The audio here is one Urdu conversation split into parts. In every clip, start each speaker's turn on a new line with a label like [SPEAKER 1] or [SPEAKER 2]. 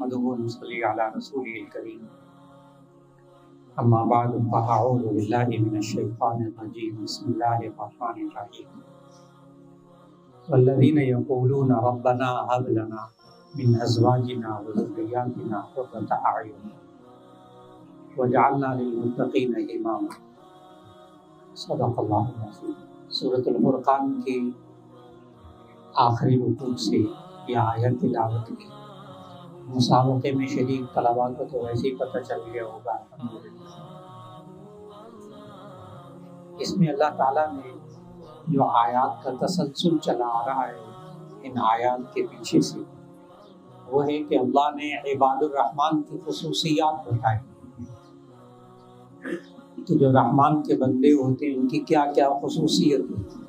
[SPEAKER 1] نحمده ونصلي على رسوله الكريم أما بعد فأعوذ بالله من الشيطان الرجيم بسم الله الرحمن الرحيم والذين يقولون ربنا هب لنا من أزواجنا وذرياتنا قرة أعين وجعلنا للمتقين إماما صدق اللہ العظیم۔ سورۃ الفرقان کی آخری رکوع سے یہ آیت تلاوت کی۔ مسابقے میں شریک طلباء کو تو ویسے ہی پتہ چل گیا ہوگا الحمدللہ۔ اس میں اللہ تعالیٰ نے جو آیات کا تسلسل چلا آ رہا ہے ان آیات کے پیچھے سے، وہ ہے کہ اللہ نے عباد الرحمن کی خصوصیات بتائی کہ جو رحمان کے بندے ہوتے ہیں ان کی کیا کیا خصوصیت ہوتی ہے۔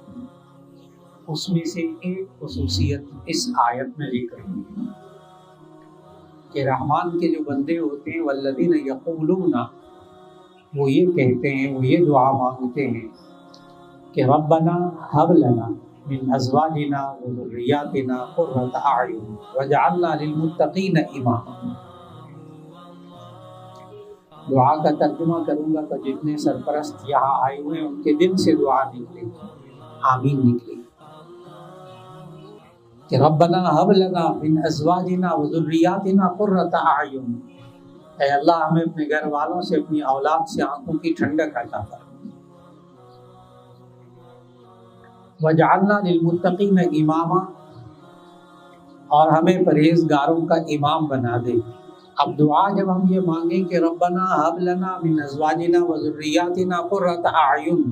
[SPEAKER 1] اس میں سے ایک خصوصیت اس آیت میں ذکر ہے کہ رحمان کے جو بندے ہوتے ہیں والذین یقولون، وہ یہ کہتے ہیں، وہ یہ دعا مانگتے ہیں کہ ربنا ہب لنا من ازواجنا وذریاتنا قرۃ اعین وجعلنا للمتقین اماما۔ دعا کا ترجمہ کروں گا تو جتنے سرپرست یہاں آئے ہوئے ہیں ان کے دل سے دعا نکلے گی، آمین نکلے گی کہ ربنا ہب لنا من ازواجنا وذریاتنا قرۃ اعین، اے اللہ ہمیں اپنے گھر والوں سے، اپنی اولاد سے آنکھوں کی ٹھنڈک عطا فرما، وجعلنا للمتقین اماما، اور ہمیں پرہیزگاروں کا امام بنا دے۔ اب دعا جب ہم یہ مانگیں کہ ربنا ہب لنا من ازواجنا وذریاتنا قرۃ اعین،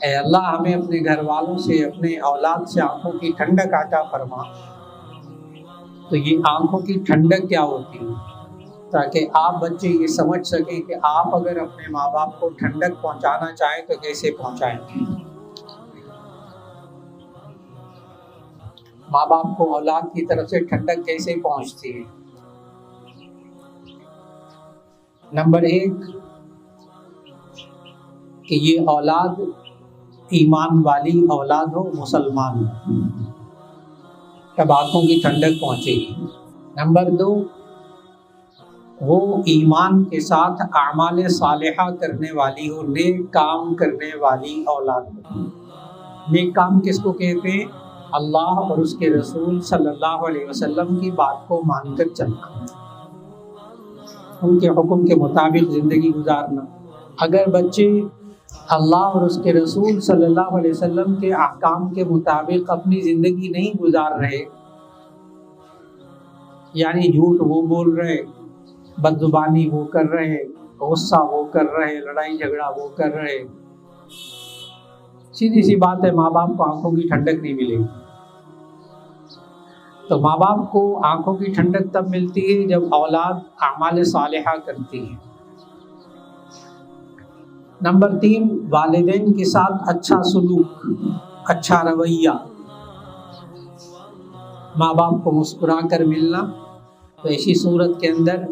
[SPEAKER 1] اے اللہ ہمیں اپنے گھر والوں سے، اپنے اولاد سے آنکھوں کی ٹھنڈک عطا فرما، تو یہ آنکھوں کی ٹھنڈک کیا ہوتی ہے؟ تاکہ آپ بچے یہ سمجھ سکیں کہ آپ اگر اپنے ماں باپ کو ٹھنڈک پہنچانا چاہیں تو کیسے پہنچائیں گے۔ ماں باپ کو اولاد کی طرف سے ٹھنڈک کیسے پہنچتی ہے؟ نمبر ایک کہ یہ اولاد ایمان والی اولاد ہو، مسلمان ہو، تب آنکھوں کی ٹھنڈک پہنچے گی۔ نمبر دو، وہ ایمان کے ساتھ اعمال صالحہ کرنے والی ہو، نیک کام کرنے والی اولاد ہو۔ نیک کام کس کو کہتے ہیں؟ اللہ اور اس کے رسول صلی اللہ علیہ وسلم کی بات کو مان کر چلنا، ان کے حکم کے مطابق زندگی گزارنا۔ اگر بچے اللہ اور اس کے رسول صلی اللہ علیہ وسلم کے احکام کے مطابق اپنی زندگی نہیں گزار رہے، یعنی جھوٹ وہ بول رہے، بدزبانی وہ کر رہے، غصہ وہ کر رہے، لڑائی جھگڑا وہ کر رہے، سیدھی سی بات ہے ماں باپ کو آنکھوں کی ٹھنڈک نہیں ملے گی۔ تو ماں باپ کو آنکھوں کی ٹھنڈک تب ملتی ہے جب اولاد اعمال صالحہ کرتی ہے۔ نمبر تین، والدین کے ساتھ اچھا سلوک، اچھا رویہ، ماں باپ کو مسکرا کر ملنا، تو ایسی صورت کے اندر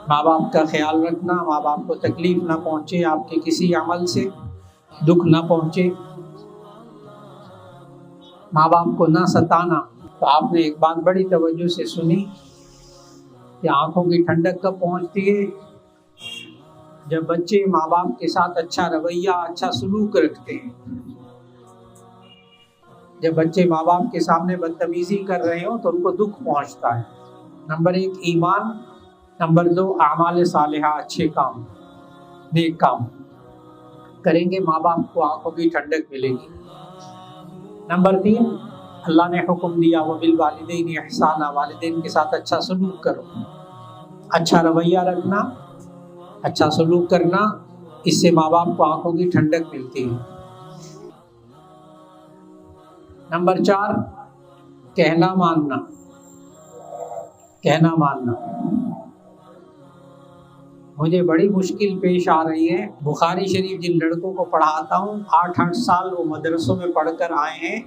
[SPEAKER 1] ماں باپ کا خیال رکھنا، ماں باپ کو تکلیف نہ پہنچے، آپ کے کسی عمل سے دکھ نہ پہنچے، ماں باپ کو نہ ستانا۔ تو آپ نے ایک بات بڑی توجہ سے سنی کہ آنکھوں کی ٹھنڈک کب پہنچتی ہے؟ جب بچے ماں باپ کے ساتھ اچھا رویہ، اچھا سلوک رکھتے ہیں۔ جب بچے ماں باپ کے سامنے بدتمیزی کر رہے ہوں تو ان کو دکھ پہنچتا ہے۔ نمبر ایک ایمان، نمبر دو اعمال صالحہ، اچھے کام، نیک کام کریں گے، ماں باپ کو آنکھوں کی ٹھنڈک ملے گی۔ نمبر تین، اللہ نے حکم دیا وبالوالدین احسانا، والدین کے ساتھ اچھا سلوک کرو، اچھا رویہ رکھنا، اچھا سلوک کرنا، اس سے ماں باپ کو آنکھوں کی ٹھنڈک ملتی ہے۔ نمبر چار، کہنا ماننا، کہنا ماننا۔ مجھے بڑی مشکل پیش آ رہی ہے، بخاری شریف جن لڑکوں کو پڑھاتا ہوں 8 سال وہ مدرسوں میں پڑھ کر آئے ہیں،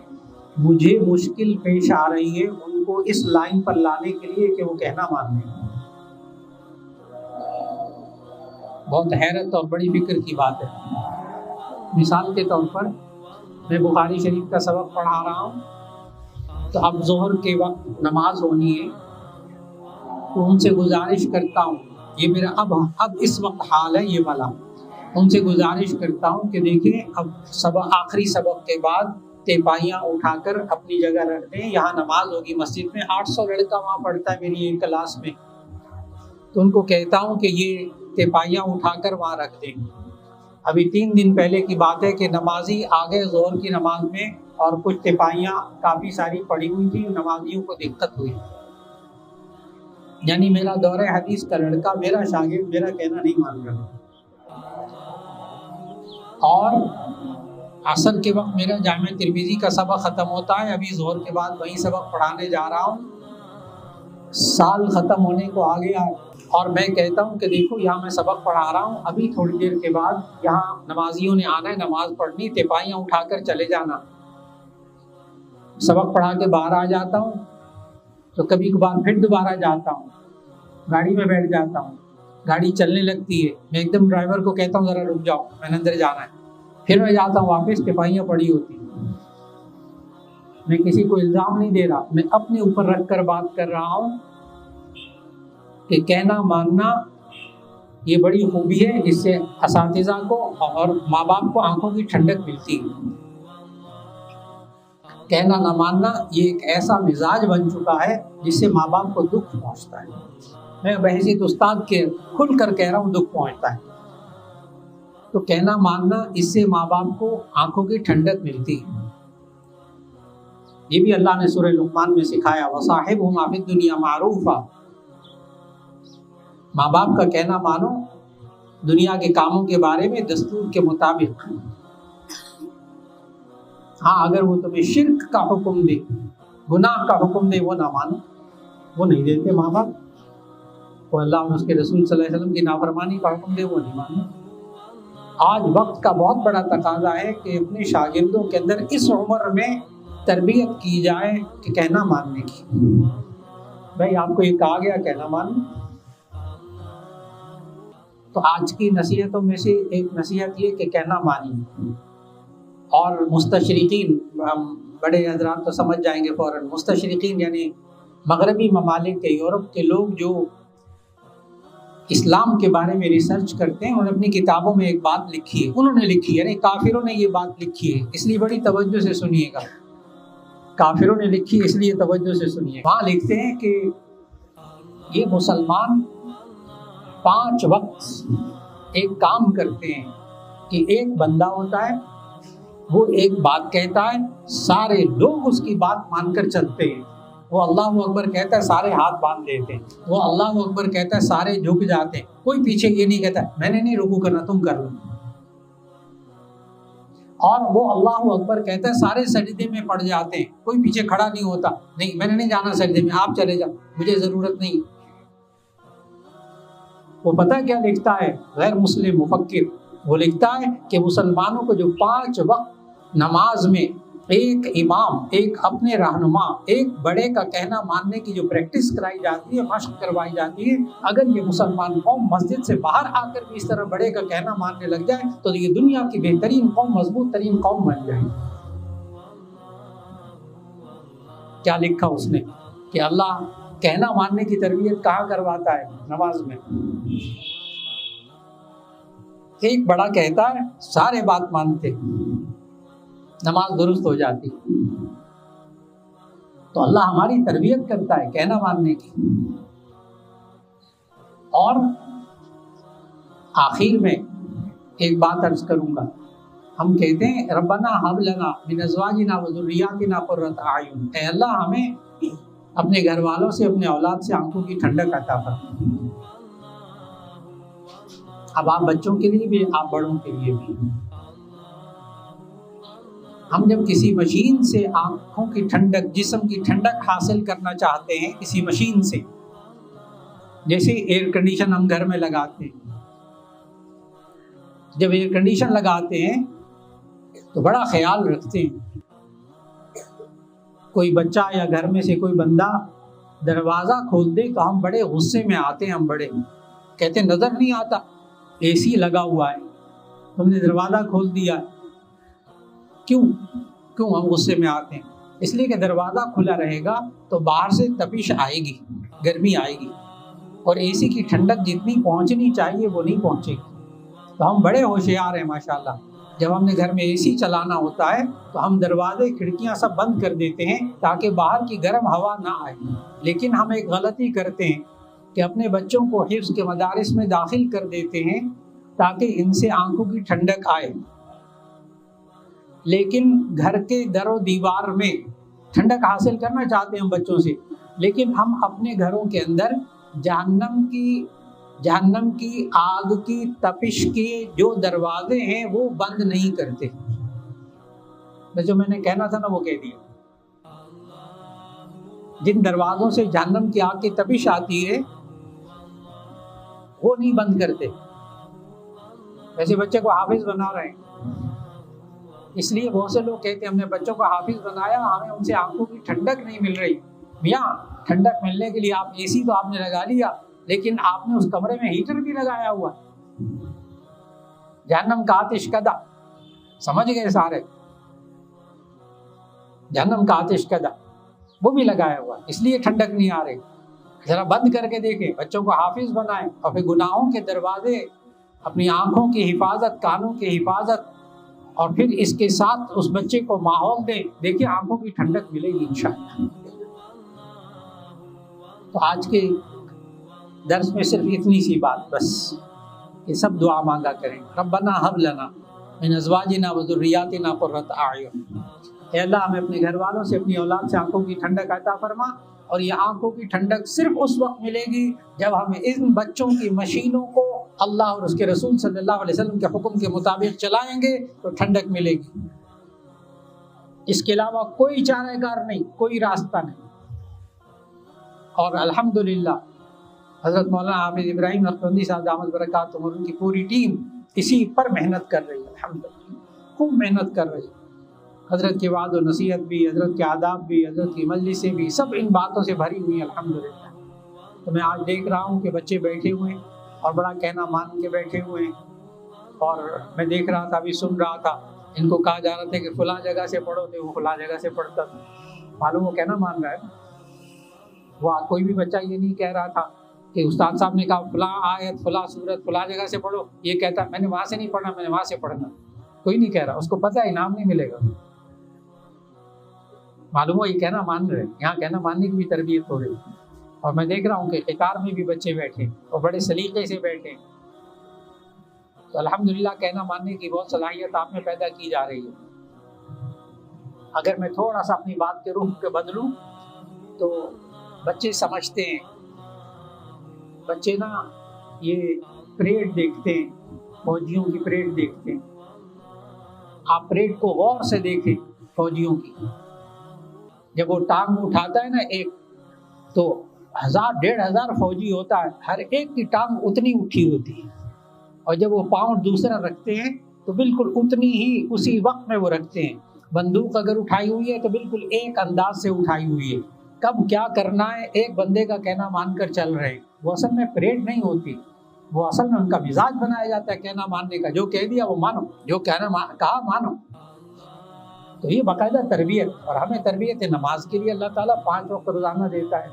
[SPEAKER 1] مجھے مشکل پیش آ رہی ہے ان کو اس لائن پر لانے کے لیے کہ وہ کہنا مان لیں۔ بہت حیرت اور بڑی فکر کی بات ہے۔ مثال کے طور پر میں بخاری شریف کا سبق پڑھا رہا ہوں، تو اب ظہر کے وقت نماز ہونی ہے، تو ان سے گزارش کرتا ہوں، یہ میرا اب اس وقت حال ہے یہ والا، ان سے گزارش کرتا ہوں کہ دیکھیں اب آخری سبق کے بعد تیپائیاں اٹھا کر اپنی جگہ رکھ دیں، یہاں نماز ہوگی مسجد میں، 800 لڑکا وہاں پڑھتا ہے میری ایک کلاس میں، تو ان کو کہتا ہوں کہ یہ تیپائیاں اٹھا کر وہاں رکھ دیں۔ ابھی 3 دن پہلے کی بات ہے کہ نمازی آگے ظہر کی نماز میں اور کچھ تیپائیاں کافی ساری پڑی ہوئی تھی، نمازیوں کو دقت ہوئی، یعنی میرا دور حدیث کا لڑکا، میرا شاگرد میرا کہنا نہیں مان رہا، اور عصر کے وقت میرا جامعہ ترمذی کا سبق ختم ہوتا ہے، ابھی ظہر کے بعد وہی سبق پڑھانے جا رہا ہوں، سال ختم ہونے کو آ گیا، اور میں کہتا ہوں کہ دیکھو یہاں میں سبق پڑھا رہا ہوں، ابھی تھوڑی دیر کے بعد یہاں نمازیوں نے آنا ہے، نماز پڑھنی، تیپائیاں اٹھا کر چلے جانا۔ سبق پڑھا کے باہر آ جاتا ہوں تو کبھی کبھار پھر دوبارہ جاتا ہوں، گاڑی میں بیٹھ جاتا ہوں، گاڑی چلنے لگتی ہے، میں ایک دم ڈرائیور کو کہتا ہوں ذرا رک جاؤ میں نے اندر جانا ہے، پھر میں جاتا ہوں واپس، تیپائیاں پڑی ہوتی ہیں۔ میں کسی کو الزام نہیں دے رہا، میں اپنے اوپر رکھ کر بات کر رہا ہوں کہ کہنا ماننا یہ بڑی خوبی ہے، اس سے اساتذہ کو اور ماں باپ کو آنکھوں کی ٹھنڈک ملتی ہے۔ کہنا نہ ماننا یہ ایک ایسا مزاج بن چکا ہے جس سے ماں باپ کو دکھ پہنچتا ہے، میں بحیثیت استاد کے کھل کر کہہ رہا ہوں دکھ پہنچتا ہے۔ تو کہنا ماننا اس سے ماں باپ کو آنکھوں کی ٹھنڈک ملتی ہے، یہ بھی اللہ نے سورہ لقمان میں سکھایا، وَصَاحِبْهُمَا فِي الدُّنْيَا مَعْرُوفًا، ماں باپ کا کہنا مانو دنیا کے کاموں کے بارے میں دستور کے مطابق۔ ہاں اگر وہ تمہیں شرک کا حکم دے، گناہ کا حکم دے، وہ نہ مانو، وہ نہیں دیتے ماں باپ، وہ اللہ اور اس کے رسول صلی اللہ علیہ وسلم کی نافرمانی کا حکم دے، وہ نہیں مانو۔ آج وقت کا بہت بڑا تقاضا ہے کہ اپنے شاگردوں کے اندر اس عمر میں تربیت کی جائے کہ کہنا ماننے کی۔ بھائی آپ کو یہ کہا گیا کہنا مانو۔ تو آج کی نصیحتوں میں سے ایک نصیحت یہ کہ کہنا مانیے، اور مستشرقین، بڑے حضرات تو سمجھ جائیں گے فوراً، مستشرقین یعنی مغربی ممالک کے، یورپ کے لوگ جو اسلام کے بارے میں ریسرچ کرتے ہیں، انہوں نے اپنی کتابوں میں ایک بات لکھی ہے، انہوں نے لکھی ہے، یعنی کافروں نے یہ بات لکھی ہے، اس لیے بڑی توجہ سے سنیے گا، کافروں نے لکھی ہے اس لیے توجہ سے سنیے۔ وہاں لکھتے ہیں کہ یہ مسلمان 5 وقت ایک کام کرتے ہیں کہ ایک بندہ ہوتا ہے، وہ ایک بات کہتا ہے، سارے لوگ اس کی بات مان کر چلتے ہیں، وہ اللہ اکبر کہتا ہے سارے ہاتھ باندھ لیتے ہیں، وہ اللہ اکبر کہتا ہے سارے جھک جاتے ہیں، کوئی پیچھے یہ نہیں کہتا میں نے نہیں رکوع کرنا تم کر لو، اور وہ اللہ اکبر کہتا ہے سارے سجدے میں پڑ جاتے ہیں، کوئی پیچھے کھڑا نہیں ہوتا، نہیں میں نے نہیں جانا سجدے میں، آپ چلے جاؤ مجھے ضرورت نہیں۔ وہ پتہ کیا لکھتا ہے غیر مسلم مفکر، وہ لکھتا ہے کہ مسلمانوں کو جو 5 وقت نماز میں ایک امام، ایک اپنے رہنما، ایک بڑے کا کہنا ماننے کی جو پریکٹس کرائی جاتی ہے، مشق کروائی جاتی ہے، اگر یہ مسلمان قوم مسجد سے باہر آ کر بھی اس طرح بڑے کا کہنا ماننے لگ جائے تو یہ دنیا کی بہترین قوم، مضبوط ترین قوم بن جائے۔ کیا لکھا اس نے کہ اللہ کہنا ماننے کی تربیت کہاں کرواتا ہے؟ نماز میں۔ ایک بڑا کہتا ہے سارے بات مانتے، نماز درست ہو جاتی۔ تو اللہ ہماری تربیت کرتا ہے کہنا ماننے کی۔ اور آخر میں ایک بات عرض کروں گا، ہم کہتے ہیں ربنا ہب لنا من ازواجنا وذریاتنا قرۃ اعین، اے اللہ ہمیں اپنے گھر والوں سے، اپنے اولاد سے آنکھوں کی ٹھنڈک عطا فرما۔ اب آپ بچوں کے لیے بھی، آپ بڑوں کے لیے بھی، ہم جب کسی مشین سے آنکھوں کی ٹھنڈک، جسم کی ٹھنڈک حاصل کرنا چاہتے ہیں کسی مشین سے، جیسے ایئر کنڈیشن ہم گھر میں لگاتے ہیں، جب ایئر کنڈیشن لگاتے ہیں تو بڑا خیال رکھتے ہیں، کوئی بچہ یا گھر میں سے کوئی بندہ دروازہ کھول دے تو ہم بڑے غصے میں آتے ہیں، ہم بڑے کہتے ہیں نظر نہیں آتا اے سی لگا ہوا ہے، تم نے دروازہ کھول دیا، کیوں ہم غصے میں آتے ہیں؟ اس لیے کہ دروازہ کھلا رہے گا تو باہر سے تپش آئے گی، گرمی آئے گی، اور اے سی کی ٹھنڈک جتنی پہنچنی چاہیے وہ نہیں پہنچے گی۔ تو ہم بڑے ہوشیار ہیں ماشاءاللہ، جب ہم نے گھر میں اے سی چلانا ہوتا ہے تو ہم دروازے کھڑکیاں سب بند کر دیتے ہیں تاکہ باہر کی گرم ہوا نہ آئے۔ لیکن ہم ایک غلطی کرتے ہیں کہ اپنے بچوں کو حفظ کے مدارس میں داخل کر دیتے ہیں تاکہ ان سے آنکھوں کی ٹھنڈک آئے، لیکن گھر کے در و دیوار میں ٹھنڈک حاصل کرنا چاہتے ہیں ہم بچوں سے، لیکن ہم اپنے گھروں کے اندر جہنم کی آگ کی تپش کے جو دروازے ہیں وہ بند نہیں کرتے۔ جو میں نے کہنا تھا نا وہ کہہ دیا، جن دروازوں سے جہنم کی آگ کی تپش آتی ہے وہ نہیں بند کرتے۔ ویسے بچے کو حافظ بنا رہے ہیں، اس لیے بہت سے لوگ کہتے ہیں ہم نے بچوں کو حافظ بنایا، ہمیں ان سے آنکھوں کی ٹھنڈک نہیں مل رہی۔ میاں ٹھنڈک ملنے کے لیے آپ اے سی تو آپ نے لگا لیا، لیکن آپ نے اس کمرے میں ہیٹر بھی لگایا ہوا، جہنم کا آتش کدا، سمجھ گئے سارے؟ جہنم کا آتش کدا وہ بھی لگایا ہوا، اس لیے ٹھنڈک نہیں آ رہی۔ ذرا بند کر کے دیکھیں، بچوں کو حافظ بنائیں، اور پھر گناہوں کے دروازے، اپنی آنکھوں کی حفاظت، کانوں کی حفاظت، اور پھر اس کے ساتھ اس بچے کو ماحول دیں، دیکھیں آنکھوں کی ٹھنڈک ملے گی انشاءاللہ۔ تو آج کے درس میں صرف اتنی سی بات بس، کہ سب دعا مانگا کریں، ربنا ہب لنا من ازواجنا و ذریاتنا قرۃ اعین، اے اللہ ہمیں اپنے گھر والوں سے، اپنی اولاد سے آنکھوں کی ٹھنڈک عطا فرما، اور یہ آنکھوں کی ٹھنڈک صرف اس وقت ملے گی جب ہم ان بچوں کی مشینوں کو اللہ اور اس کے رسول صلی اللہ علیہ وسلم کے حکم کے مطابق چلائیں گے تو ٹھنڈک ملے گی۔ اس کے علاوہ کوئی چارہ کار نہیں، کوئی راستہ نہیں۔ اور الحمدللہ حضرت مولانا حافظ ابراہیم نقشبندی صاحب دامت برکاتہم اور ان کی پوری ٹیم اسی پر محنت کر رہی ہے، الحمدللہ خوب محنت کر رہی ہے۔ حضرت کی وعظ و نصیحت بھی، حضرت کے آداب بھی، حضرت کی مجلسیں بھی، سب ان باتوں سے بھری ہوئی ہیں الحمدللہ۔ تو میں آج دیکھ رہا ہوں کہ بچے بیٹھے ہوئے ہیں اور بڑا کہنا مان کے بیٹھے ہوئے ہیں، اور میں دیکھ رہا تھا، ابھی سن رہا تھا، ان کو کہا جا رہا تھا کہ فلاں جگہ سے پڑھو، تو وہ فلاں جگہ سے پڑھتا تھا، معلوم وہ کہنا مان رہا ہے۔ وہ کوئی بھی بچہ یہ نہیں کہہ رہا تھا کہ استاد صاحب نے کہا فلاں آیت، فلاں سورت، فلاں جگہ سے پڑھو، یہ کہتا میں نے وہاں سے نہیں پڑھنا، میں نے وہاں سے پڑھنا، کوئی نہیں کہہ رہا، اس کو پتہ ہے انعام نہیں ملے گا۔ معلوم ہو یہ کہنا مان رہے ہیں، یہاں کہنا ماننے کی بھی تربیت ہو رہی ہے۔ اور میں دیکھ رہا ہوں کہ قطار میں بھی بچے بیٹھے اور بڑے سلیقے سے بیٹھے، تو الحمدللہ کہنا ماننے کی بہت صلاحیت آپ میں پیدا کی جا رہی ہے۔ اگر میں تھوڑا سا اپنی بات کے رخ کے بدلوں تو بچے سمجھتے ہیں، بچے نا یہ پریڈ دیکھتے ہیں، فوجیوں کی پریڈ دیکھتے ہیں۔ آپ پریڈ کو غور سے دیکھیں، فوجیوں کی جب وہ ٹانگ اٹھاتا ہے نا ایک، تو 1000-1500 فوجی ہوتا ہے، ہر ایک کی ٹانگ اتنی اٹھی ہوتی ہے، اور جب وہ پاؤں دوسرا رکھتے ہیں تو بالکل اتنی ہی اسی وقت میں وہ رکھتے ہیں۔ بندوق اگر اٹھائی ہوئی ہے تو بالکل ایک انداز سے اٹھائی ہوئی ہے، کب کیا کرنا ہے ایک بندے کا کہنا مان کر چل رہے ہیں۔ وہ اصل میں پریڈ نہیں ہوتی، وہ اصل میں ان کا مزاج بنایا جاتا ہے کہنا ماننے کا، جو کہہ دیا وہ مانو، جو کہا مانو۔ تو یہ باقاعدہ تربیت، اور ہمیں تربیت نماز کے لیے اللہ تعالیٰ 5 وقت روزانہ دیتا ہے،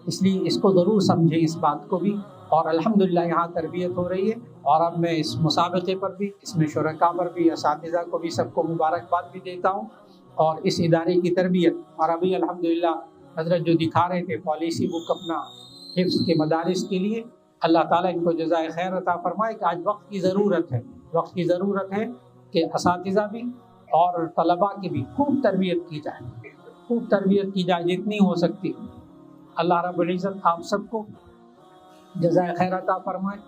[SPEAKER 1] اس لیے اس کو ضرور سمجھیں اس بات کو بھی۔ اور الحمدللہ یہاں تربیت ہو رہی ہے، اور اب میں اس مسابقے پر بھی، اس میں شرکاء پر بھی، اساتذہ کو بھی، سب کو مبارکباد بھی دیتا ہوں، اور اس ادارے کی تربیت۔ اور ابھی الحمدللہ حضرت جو دکھا رہے تھے پالیسی بک اپنا حفظ کے مدارس کے لیے، اللہ تعالیٰ ان کو جزائے خیر عطا فرمائے کہ آج وقت کی ضرورت ہے، وقت کی ضرورت ہے کہ اساتذہ بھی اور طلباء کی بھی خوب تربیت کی جائے، خوب تربیت کی جائے جتنی ہو سکتی۔ اللہ رب العزت آپ سب کو جزائے خیر عطا فرمائے،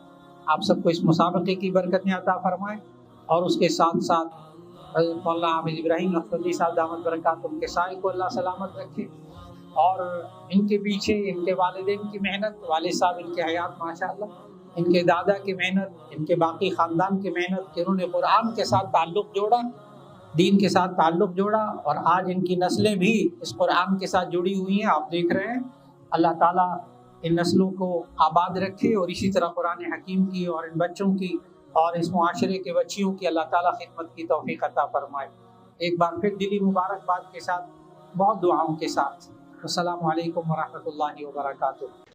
[SPEAKER 1] آپ سب کو اس مسابقے کی برکتیں عطا فرمائے، اور اس کے ساتھ ساتھ حضرت مولانا حافظ ابراہیم نقشبندی صاحب دامت برکاتہم کے سائے کو اللہ سلامت رکھے، اور ان کے پیچھے ان کے والدین کی محنت، والد صاحب ان کے حیات ماشاءاللہ، ان کے دادا کی محنت، ان کے باقی خاندان کی محنت کہ انہوں نے قرآن کے ساتھ تعلق جوڑا، دین کے ساتھ تعلق جوڑا، اور آج ان کی نسلیں بھی اس قرآن کے ساتھ جڑی ہوئی ہیں، آپ دیکھ رہے ہیں۔ اللہ تعالیٰ ان نسلوں کو آباد رکھے، اور اسی طرح قرآن حکیم کی اور ان بچوں کی اور اس معاشرے کے بچیوں کی اللہ تعالیٰ خدمت کی توفیق عطا فرمائے۔ ایک بار پھر دلی مبارکباد کے ساتھ، بہت دعاؤں کے ساتھ، السلام علیکم ورحمۃ اللہ وبرکاتہ۔